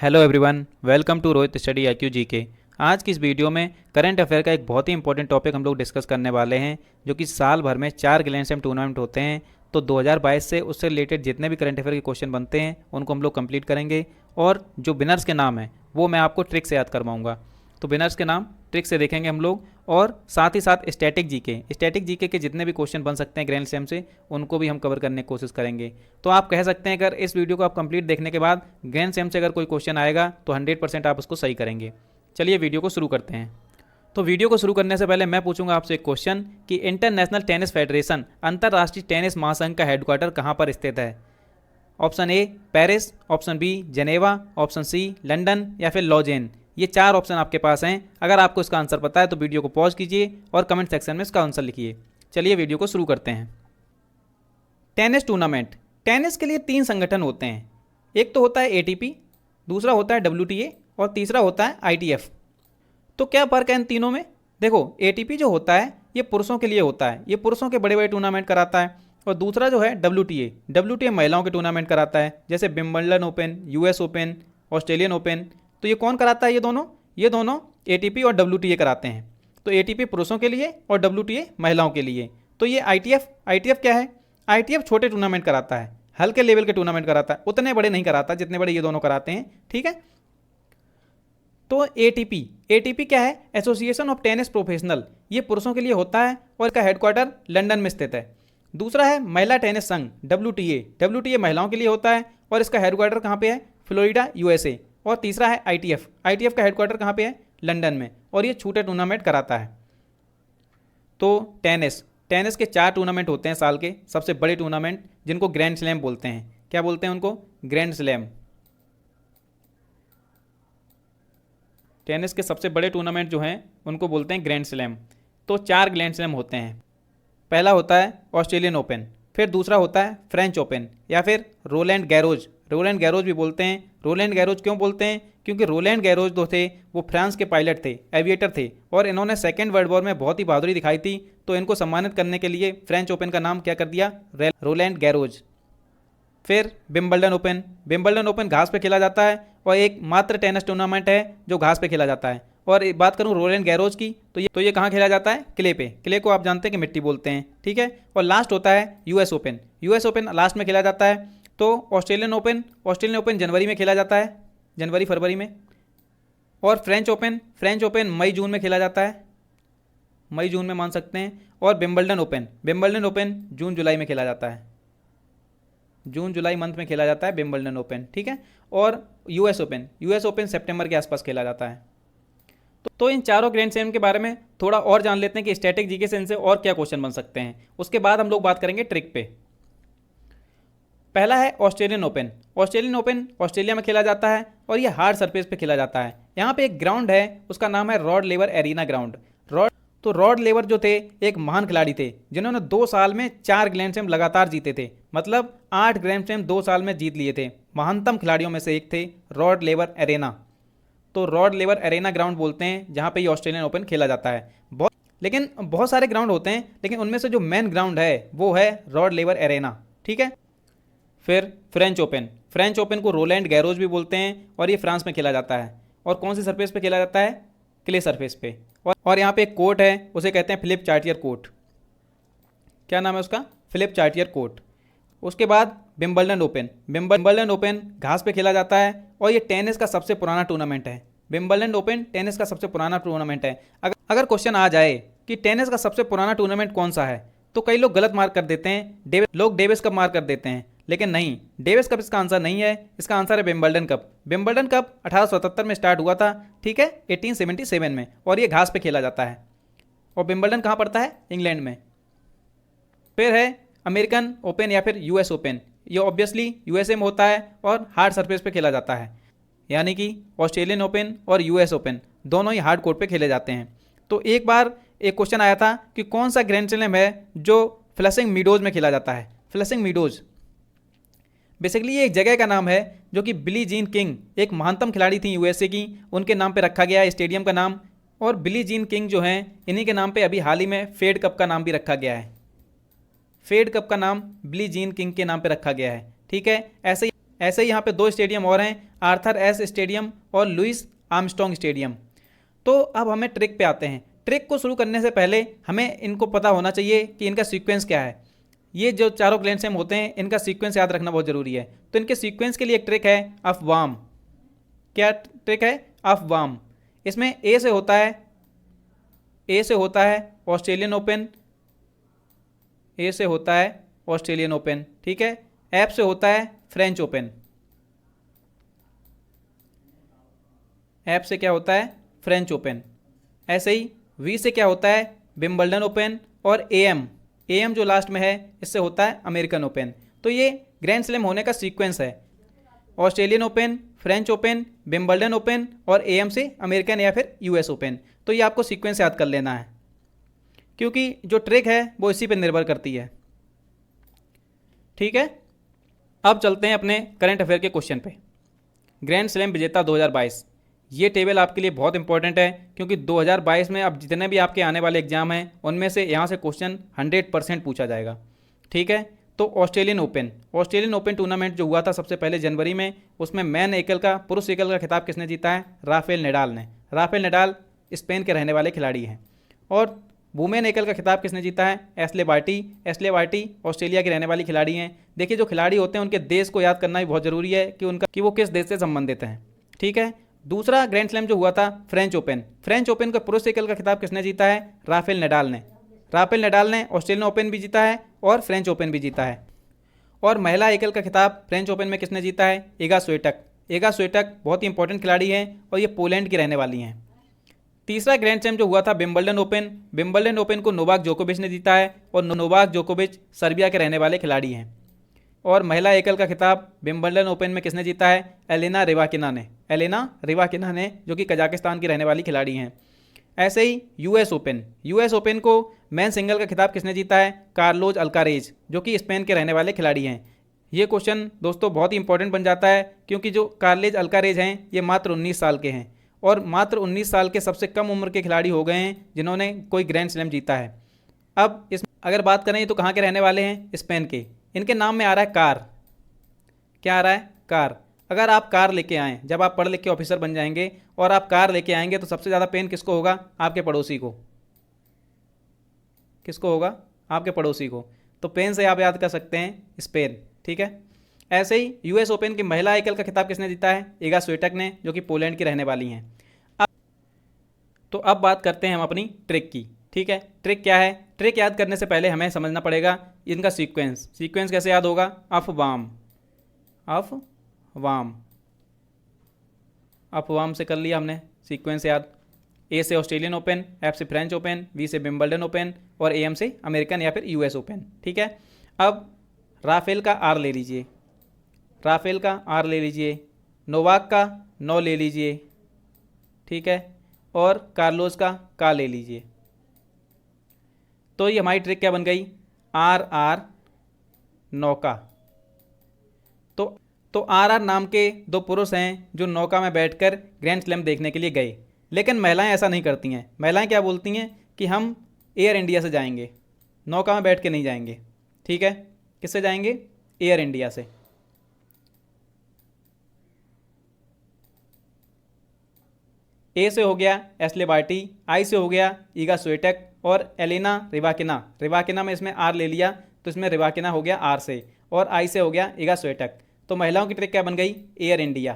Hello everyone, welcome to Rohit study IQ GK. आज की इस वीडियो में करंट अफेयर का एक बहुत ही इंपॉर्टेंट टॉपिक हम लोग डिस्कस करने वाले हैं, जो कि साल भर में 4 ग्रैंड स्लैम टूर्नामेंट होते हैं। तो 2022 से उससे रिलेटेड जितने भी करंट अफेयर के क्वेश्चन बनते हैं उनको हम लोग कंप्लीट करेंगे, और जो विनर्स के नाम हैं वो मैं आपको ट्रिक से याद करवाऊँगा। तो विनर्स के नाम ट्रिक से देखेंगे हम लोग, और साथ ही साथ स्टैटिक जीके के जितने भी क्वेश्चन बन सकते हैं ग्रैंड स्लैम से उनको भी हम कवर करने की कोशिश करेंगे। तो आप कह सकते हैं अगर इस वीडियो को आप कंप्लीट देखने के बाद ग्रैंड स्लैम से अगर कोई क्वेश्चन आएगा तो 100% आप उसको सही करेंगे। चलिए वीडियो को शुरू करते हैं। तो वीडियो को शुरू करने से पहले मैं पूछूंगा आपसे एक क्वेश्चन कि इंटरनेशनल टेनिस फेडरेशन अंतर्राष्ट्रीय टेनिस महासंघ का हेडक्वार्टर कहाँ पर स्थित है। Option A Paris, option B Geneva, option C London या फिर लॉजेन। ये 4 ऑप्शन आपके पास हैं। अगर आपको इसका आंसर पता है तो वीडियो को पॉज कीजिए और कमेंट सेक्शन में इसका आंसर लिखिए। चलिए वीडियो को शुरू करते हैं। टेनिस टूर्नामेंट, टेनिस के लिए 3 संगठन होते हैं। एक तो होता है ATP, दूसरा होता है WTA और तीसरा होता है ITF। तो क्या फ़र्क है इन तीनों में? देखो, ATP जो होता है ये पुरुषों के लिए होता है, ये पुरुषों के बड़े बड़े टूर्नामेंट कराता है। और दूसरा जो है WTA महिलाओं के टूर्नामेंट कराता है, जैसे Wimbledon open, US open, Australian open. तो ये कौन कराता है? ये दोनों ATP और WTA कराते हैं। तो ATP पुरुषों के लिए और WTA महिलाओं के लिए। तो ये ITF क्या है? ITF छोटे टूर्नामेंट कराता है, हल्के लेवल के टूर्नामेंट कराता है, उतने बड़े नहीं कराता जितने बड़े ये दोनों कराते हैं। ठीक है। तो ATP क्या है? Association of tennis professional. ये पुरुषों के लिए होता है और इसका हेडक्वार्टर लंदन में स्थित है। दूसरा है महिला टेनिस संघ WTA महिलाओं के लिए होता है और इसका हेडक्वार्टर कहाँ पे है? Florida USA। और तीसरा है ITF का हेडक्वार्टर कहाँ पे है? लंदन में, और ये छोटे टूर्नामेंट कराता है। तो टेनिस के 4 टूर्नामेंट होते हैं साल के, सबसे बड़े टूर्नामेंट जिनको ग्रैंड स्लैम बोलते हैं। क्या बोलते हैं उनको? Grand slam. टेनिस के सबसे बड़े टूर्नामेंट जो हैं उनको बोलते हैं ग्रैंड स्लैम। तो 4 ग्रैंड स्लैम होते हैं। पहला होता है ऑस्ट्रेलियन ओपन, फिर दूसरा होता है फ्रेंच ओपन या फिर रोलैंड गैरोज भी बोलते हैं। रोलैंड गैरोज क्यों बोलते हैं? क्योंकि रोलैंड गैरोज जो थे वो फ्रांस के पायलट थे, एविएटर थे, और इन्होंने सेकेंड वर्ल्ड वॉर में बहुत ही बहादुरी दिखाई थी। तो इनको सम्मानित करने के लिए फ्रेंच ओपन का नाम क्या कर दिया? रोलैंड गैरोज। फिर विंबलडन ओपन घास पे खेला जाता है और एक मात्र टेनिस टूर्नामेंट है जो घास पे खेला जाता है। और बात करूं रोलैंड गैरोज की तो ये कहाँ खेला जाता है? क्ले पे। क्ले को आप जानते हैं कि मिट्टी बोलते हैं। ठीक है। और लास्ट होता है US ओपन लास्ट में खेला जाता है। तो ऑस्ट्रेलियन ओपन जनवरी में खेला जाता है, जनवरी फरवरी में। और फ्रेंच ओपन मई जून में खेला जाता है, मई जून में मान सकते हैं। और विंबलडन ओपन जून जुलाई में खेला जाता है, जून जुलाई मंथ में खेला जाता है विंबलडन ओपन। ठीक है। और US ओपन सितंबर के आसपास खेला जाता है। तो इन चारों ग्रैंड स्लैम के बारे में थोड़ा और जान लेते हैं कि स्टैटिक जीके से इनसे और क्या क्वेश्चन बन सकते हैं। उसके बाद हम लोग बात करेंगे ट्रिक पे। पहला है ऑस्ट्रेलियन ओपन ऑस्ट्रेलिया में खेला जाता है और ये हार्ड सरफेस पे खेला जाता है। यहाँ पे एक ग्राउंड है, उसका नाम है रॉड लेवर एरिना ग्राउंड। रॉड लेवर जो थे एक महान खिलाड़ी थे, जिन्होंने 2 साल में 4 ग्रैंड स्लैम लगातार जीते थे। मतलब 8 ग्रैंड स्लैम 2 साल में जीत लिए थे। महानतम खिलाड़ियों में से एक थे रॉड लेवर एरेना। तो रॉड लेवर एरेना ग्राउंड बोलते हैं जहाँ पे ये ऑस्ट्रेलियन ओपन खेला जाता है। लेकिन बहुत सारे ग्राउंड होते हैं, लेकिन उनमें से जो मेन ग्राउंड है वो है रॉड लेवर एरेना। ठीक है। फिर फ्रेंच ओपन को रोलैंड गैरोज भी बोलते हैं और ये फ्रांस में खेला जाता है। और कौन सी सरफेस पे खेला जाता है? क्ले सरफेस पे। और यहाँ पे एक कोर्ट है, उसे कहते हैं फिलिप चार्टियर कोर्ट। क्या नाम है उसका? Philippe Chatrier court. उसके बाद विंबलडन ओपन घास पे खेला जाता है और ये टेनिस का सबसे पुराना टूर्नामेंट है। विंबलडन ओपन टेनिस का सबसे पुराना टूर्नामेंट है। अगर क्वेश्चन आ जाए कि टेनिस का सबसे पुराना टूर्नामेंट कौन सा है, तो कई लोग गलत मार्क कर देते हैं। लोग डेविस कप मार्क कर देते हैं, लेकिन नहीं, डेविस कप इसका आंसर नहीं है। इसका आंसर है विंबलडन कप 1877 में स्टार्ट हुआ था। ठीक है, 1877 में, और ये घास पे खेला जाता है। और विंबलडन कहाँ पड़ता है? इंग्लैंड में। फिर है अमेरिकन ओपन या फिर US ओपन। ये ऑब्वियसली USA में होता है और हार्ड सरफेस पे खेला जाता है। यानी कि ऑस्ट्रेलियन ओपन और US ओपन दोनों ही हार्ड कोर्ट पे खेले जाते हैं। तो एक बार एक क्वेश्चन आया था कि कौन सा ग्रैंड स्लैम है जो फ्लशिंग मीडोज में खेला जाता है। फ्लशिंग मीडोज बेसिकली ये एक जगह का नाम है जो कि बिली जीन किंग, एक महानतम खिलाड़ी थी USA की, उनके नाम पे रखा गया है स्टेडियम का नाम। और बिली जीन किंग जो हैं इन्हीं के नाम पे अभी हाल ही में फेड कप का नाम भी रखा गया है। फेड कप का नाम बिली जीन किंग के नाम पे रखा गया है। ठीक है। ऐसे ही ऐसे ही यहाँ पे 2 स्टेडियम और हैं, आर्थर एस स्टेडियम और लुइस आर्मस्ट्रॉन्ग स्टेडियम। तो अब हमें ट्रिक पे आते हैं। ट्रिक को शुरू करने से पहले हमें इनको पता होना चाहिए कि इनका सीक्वेंस क्या है। ये जो चारों ग्रैंड स्लैम होते हैं इनका सीक्वेंस याद रखना बहुत ज़रूरी है। तो इनके सीक्वेंस के लिए एक ट्रिक है अफवाम। क्या ट्रिक है? अफवाम। इसमें ए से होता है ऑस्ट्रेलियन ओपन, ए से होता है ऑस्ट्रेलियन ओपन, ठीक है। एफ से होता है फ्रेंच ओपन, एफ से क्या होता है? French open. ऐसे ही वी से क्या होता है? Wimbledon open. और एएम जो लास्ट में है इससे होता है अमेरिकन ओपन। तो ये ग्रैंड स्लैम होने का सीक्वेंस है, Australian open, French open, Wimbledon open और एएम से अमेरिकन या फिर यूएस ओपन। तो ये आपको सीक्वेंस याद कर लेना है, क्योंकि जो ट्रिक है वो इसी पे निर्भर करती है, ठीक है। अब चलते हैं अपने करंट अफेयर के क्वेश्चन पे। ग्रैंड स्लैम विजेता 2022, ये टेबल आपके लिए बहुत इंपॉर्टेंट है, क्योंकि 2022 में अब जितने भी आपके आने वाले एग्जाम हैं उनमें से यहाँ से क्वेश्चन 100% पूछा जाएगा, ठीक है। तो ऑस्ट्रेलियन ओपन टूर्नामेंट जो हुआ था सबसे पहले जनवरी में, उसमें मैन एकल का, पुरुष एकल का खिताब किसने जीता है? राफेल नडाल ने। राफेल नडाल स्पेन के रहने वाले खिलाड़ी हैं। और वुमेन एकल का खिताब किसने जीता है? एश्ले बार्टी ऑस्ट्रेलिया की रहने वाली खिलाड़ी हैं। देखिए जो खिलाड़ी होते हैं उनके देश को याद करना भी बहुत ज़रूरी है कि वो किस देश से संबंधित हैं, ठीक है। दूसरा ग्रैंड स्लैम जो हुआ था फ्रेंच ओपन का पुरुष एकल का खिताब किसने जीता है? राफेल नडाल ने ऑस्ट्रेलियन ओपन भी जीता है और फ्रेंच ओपन भी जीता है। और महिला एकल का खिताब फ्रेंच ओपन में किसने जीता है? इगा स्विएटेक बहुत ही इंपॉर्टेंट खिलाड़ी हैं और ये पोलैंड की रहने वाली हैं। तीसरा ग्रैंड स्लैम जो हुआ था विंबलडन ओपन को नोवाक जोकोविच ने जीता है और नोवाक जोकोविच सर्बिया के रहने वाले खिलाड़ी हैं। और महिला एकल का खिताब विंबलडन ओपन में किसने जीता है? एलेना रिवाकिना ने, जो कि कजाकिस्तान की रहने वाली खिलाड़ी हैं। ऐसे ही यूएस ओपन को मैन सिंगल का खिताब किसने जीता है? कार्लोस अल्कारेज, जो कि स्पेन के रहने वाले खिलाड़ी हैं। ये क्वेश्चन दोस्तों बहुत ही इंपॉर्टेंट बन जाता है, क्योंकि जो कार्लोस अल्कारेज हैं ये मात्र 19 साल के हैं और मात्र 19 साल के सबसे कम उम्र के खिलाड़ी हो गए हैं जिन्होंने कोई ग्रैंड स्लैम जीता है। अब इस अगर बात करें तो कहाँ के रहने वाले हैं? स्पेन के। इनके नाम में आ रहा है कार। क्या आ रहा है? कार। अगर आप कार लेके आएँ, जब आप पढ़ लिख के ऑफिसर बन जाएंगे और आप कार लेके आएंगे तो सबसे ज़्यादा पेन किसको होगा? आपके पड़ोसी को। किसको होगा? आपके पड़ोसी को। तो पेन से आप याद कर सकते हैं स्पेन, ठीक है। ऐसे ही यूएस ओपन की महिला एकल का खिताब किसने जीता है? इगा स्विएटेक ने, जो कि पोलैंड की रहने वाली हैं। अब बात करते हैं हम अपनी ट्रिक की, ठीक है। ट्रिक क्या है? ट्रिक याद करने से पहले हमें समझना पड़ेगा इनका सीक्वेंस कैसे याद होगा? अफवाम से कर लिया हमने सीक्वेंस याद। ए से ऑस्ट्रेलियन ओपन, एफ से फ्रेंच ओपन, वी से विंबलडन ओपन और एएम से अमेरिकन या फिर यूएस ओपन, ठीक है। अब राफेल का आर ले लीजिए, नोवाक का नौ ले लीजिए, ठीक है, और कार्लोस का ले लीजिए। तो ये हमारी ट्रिक क्या बन गई? आर नौका। तो आर नाम के 2 पुरुष हैं जो नौका में बैठकर ग्रैंड स्लैम देखने के लिए गए, लेकिन महिलाएं ऐसा नहीं करती हैं। महिलाएं क्या बोलती हैं कि हम एयर इंडिया से जाएंगे, नौका में बैठ के नहीं जाएंगे, ठीक है। किससे जाएंगे? एयर इंडिया से। ए से हो गया एश्ले बार्टी, आई से हो गया इगा स्विएटेक और एलेना रिवाकिना में इसमें आर ले लिया तो इसमें रिवाकिना हो गया आर से, और आई से हो गया इगा स्विएटेक। तो महिलाओं की ट्रिक क्या बन गई? Air India.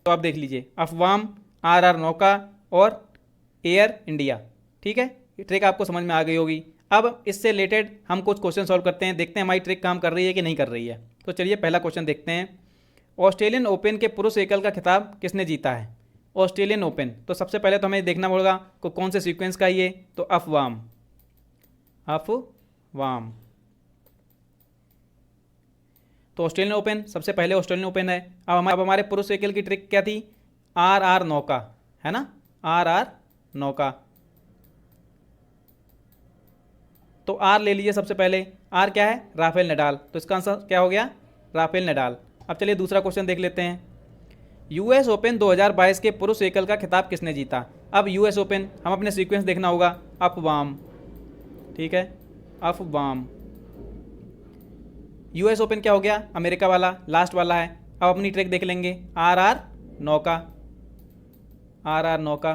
तो आप देख लीजिए अफवाम, आर नौका और एयर इंडिया, ठीक है। ये ट्रिक आपको समझ में आ गई होगी। अब इससे रिलेटेड हम कुछ क्वेश्चन सॉल्व करते हैं, देखते हैं हमारी ट्रिक काम कर रही है कि नहीं कर रही है। तो चलिए पहला क्वेश्चन देखते हैं। ऑस्ट्रेलियन ओपन के पुरुष एकल का खिताब किसने जीता है? Australian open. तो सबसे पहले तो हमें देखना होगा कि कौन से सीक्वेंस का ये, तो अफवाम। तो ऑस्ट्रेलियन ओपन सबसे पहले ऑस्ट्रेलियन ओपन है। अब हमारे पुरुष एकल की ट्रिक क्या थी? आर नौका, है ना, आर नौका। तो आर ले लीजिए सबसे पहले। आर क्या है? Rafael Nadal. तो इसका आंसर क्या हो गया? Rafael Nadal. अब चलिए दूसरा क्वेश्चन देख लेते हैं। यूएस ओपन 2022 के पुरुष एकल का खिताब किसने जीता? अब यूएस ओपन हम अपने सीक्वेंस देखना होगा। अफवाम, ठीक है, अफवाम। यूएस ओपन क्या हो गया, अमेरिका वाला, लास्ट वाला है। अब अपनी ट्रिक देख लेंगे, आर नौका, आर नौका,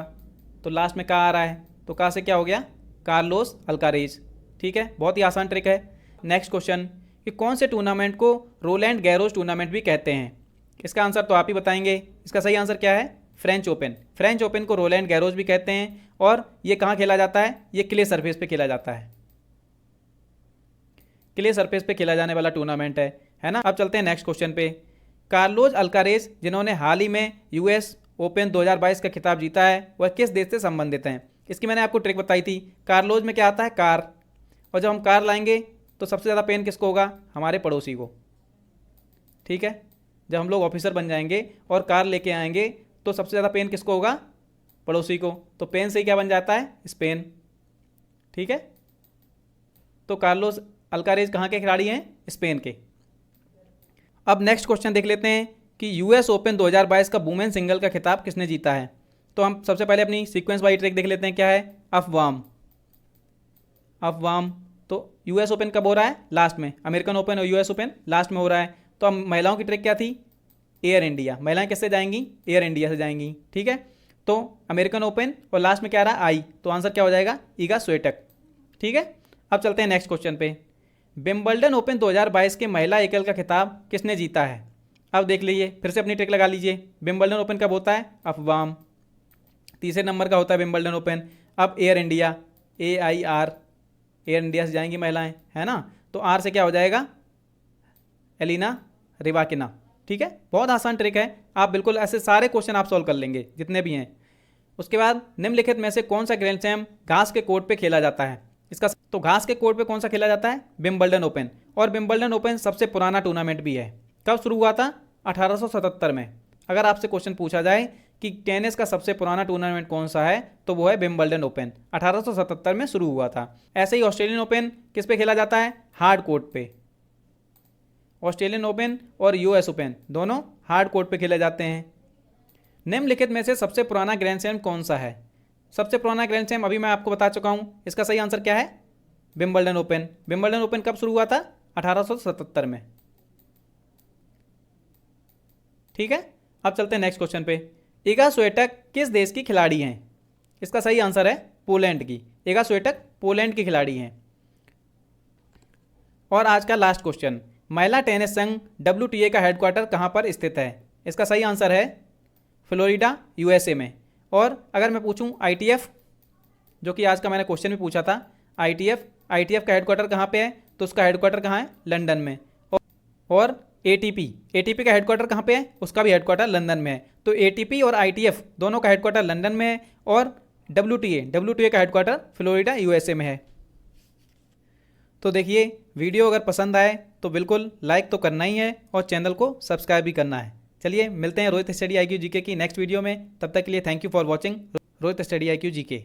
तो लास्ट में का आ रहा है, तो का से क्या हो गया, कार्लोस अल्कारेज। ठीक है, बहुत ही आसान ट्रिक है। नेक्स्ट क्वेश्चन, कि कौन से टूर्नामेंट को रोलैंड गैरोस टूर्नामेंट भी कहते हैं? इसका आंसर तो आप ही बताएंगे। इसका सही आंसर क्या है, फ्रेंच ओपन। फ्रेंच ओपन को रोलैंड गैरोस भी कहते हैं, और ये कहाँ खेला जाता है, ये क्ले सरफेस पे खेला जाता है, क्ले सरफेस पे खेला जाने वाला टूर्नामेंट है ना। अब चलते हैं नेक्स्ट क्वेश्चन पे। कार्लोस अल्कारेज जिन्होंने हाल ही में यूएस ओपन 2022 का खिताब जीता है, वह किस देश से संबंधित हैं? इसकी मैंने आपको ट्रिक बताई थी। कार्लोस में क्या आता है, कार, और जब हम कार लाएंगे तो सबसे ज़्यादा पेन किसको होगा, हमारे पड़ोसी को। ठीक है, जब हम लोग ऑफिसर बन जाएंगे और कार लेके आएंगे तो सबसे ज़्यादा पेन किसको होगा, पड़ोसी को। तो पेन से ही क्या बन जाता है, स्पेन। ठीक है, तो कार्लोस अल्कारेज कहाँ के खिलाड़ी हैं, स्पेन के। अब नेक्स्ट क्वेश्चन देख लेते हैं कि यूएस ओपन 2022 का वुमेन सिंगल का खिताब किसने जीता है? तो हम सबसे पहले अपनी सीक्वेंस वाइज ट्रिक देख लेते हैं, क्या है, अफवाम। अफवाम, तो यूएस ओपन कब हो रहा है, लास्ट में। अमेरिकन ओपन और यूएस ओपन लास्ट में हो रहा है। तो अब महिलाओं की ट्रिक क्या थी, एयर इंडिया। महिलाएं किससे जाएंगी, एयर इंडिया से जाएंगी। ठीक है, तो अमेरिकन ओपन और लास्ट में क्या आ रहा है, आई, तो आंसर क्या हो जाएगा, ईगा स्वेटक। ठीक है, अब चलते हैं नेक्स्ट क्वेश्चन पे। विंबलडन ओपन 2022 के महिला एकल का खिताब किसने जीता है? अब देख लीजिए, फिर से अपनी ट्रिक लगा लीजिए। विंबलडन ओपन कब होता है, अफवाम। तीसरे नंबर का होता है विंबलडन ओपन। अब air India, AIR, air India से जाएंगी महिलाएं, है ना। तो आर से क्या हो जाएगा, एलिना रिवाकिना। ठीक है, बहुत आसान ट्रिक है, आप बिल्कुल ऐसे सारे क्वेश्चन आप सॉल्व कर लेंगे जितने भी हैं। उसके बाद निम्नलिखित में से कौन सा ग्रैंड स्लैम घास के कोर्ट पे खेला जाता है? इसका तो घास के कोर्ट पे कौन सा खेला जाता है, विंबलडन ओपन। और विंबलडन ओपन सबसे पुराना टूर्नामेंट भी है। कब शुरू हुआ था, 1877 में। अगर आपसे क्वेश्चन पूछा जाए कि टेनिस का सबसे पुराना टूर्नामेंट कौन सा है, तो वो है विंबलडन ओपन, 1877 में शुरू हुआ था। ऐसे ही ऑस्ट्रेलियन ओपन किस पे खेला जाता है, हार्ड कोर्ट पे। ऑस्ट्रेलियन ओपन और यूएस ओपन दोनों हार्ड कोर्ट पे खेले जाते हैं। निम्नलिखित में से सबसे पुराना ग्रैंड स्लैम कौन सा है? सबसे पुराना ग्रैंड स्लैम अभी मैं आपको बता चुका हूं, इसका सही आंसर क्या है, विंबलडन ओपन। विंबलडन ओपन कब शुरू हुआ था, 1877 में। ठीक है, अब चलते हैं नेक्स्ट क्वेश्चन पे। ईगा स्वेटक किस देश की खिलाड़ी हैं? इसका सही आंसर है पोलैंड की। ईगा स्वेटक पोलैंड की खिलाड़ी हैं। और आज का लास्ट क्वेश्चन, महिला टेनिस संघ WTA का हेडक्वार्टर कहाँ पर स्थित है? इसका सही आंसर है फ्लोरिडा, USA में। और अगर मैं पूछूं ITF, जो कि आज का मैंने क्वेश्चन भी पूछा था, ITF का हेडक्वार्टर कहाँ पे है? तो उसका हेडक्वार्टर कहाँ है, लंदन में। और ATP का हेडक्वार्टर कहाँ पे है? उसका भी हेडक्वार्टर लंदन में है। तो ATP और ITF दोनों का हेडक्वार्टर लंदन में है, और WTA का हेडक्वार्टर फ्लोरिडा, USA में है। तो देखिए, वीडियो अगर पसंद आए तो बिल्कुल लाइक तो करना ही है, और चैनल को सब्सक्राइब भी करना है। चलिए मिलते हैं रोहित स्टडी IQ GK की नेक्स्ट वीडियो में। तब तक के लिए thank you for watching Rohit study IQ GK।